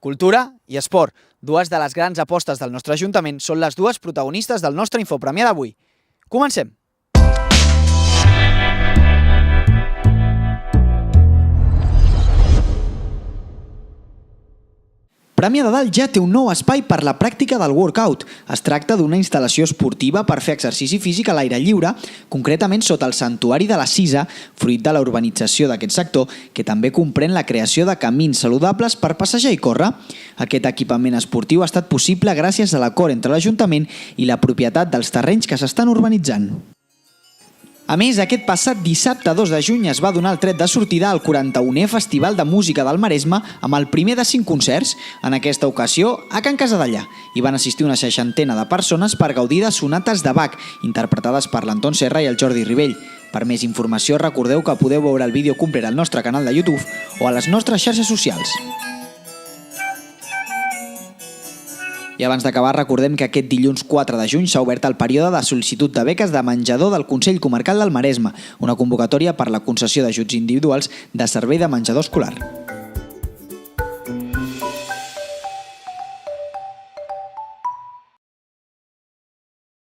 Cultura i esport, dues de les grans apostes del nostre Ajuntament, són les dues protagonistes del nostre Infopremià d'avui. Comencem! Premià de Dalt ja té un nou espai per la pràctica del workout. Es tracta d'una instal·lació esportiva per fer exercici físic a l'aire lliure, concretament sota el Santuari de la Cisa, fruit de la urbanització d'aquest sector, que també comprèn la creació de camins saludables per passejar i córrer. Aquest equipament esportiu ha estat possible gràcies a l'acord entre l'Ajuntament i la propietat dels terrenys que s'estan urbanitzant. A més, aquest passat dissabte 2 de juny es va donar el tret de sortida al 41è Festival de Música del Maresme amb el primer de 5 concerts, en aquesta ocasió a Can Casadellà. Hi van assistir una 60ena de persones per gaudir de sonates de Bach, interpretades per l'Anton Serra i el Jordi Ribell. Per més informació, recordeu que podeu veure el vídeo complet al nostre canal de YouTube o a les nostres xarxes socials. I abans d'acabar, recordem que aquest dilluns 4 de juny s'ha obert el període de sol·licitud de beques de menjador del Consell Comarcal del Maresme, una convocatòria per la concessió d'ajuts individuals de servei de menjador escolar.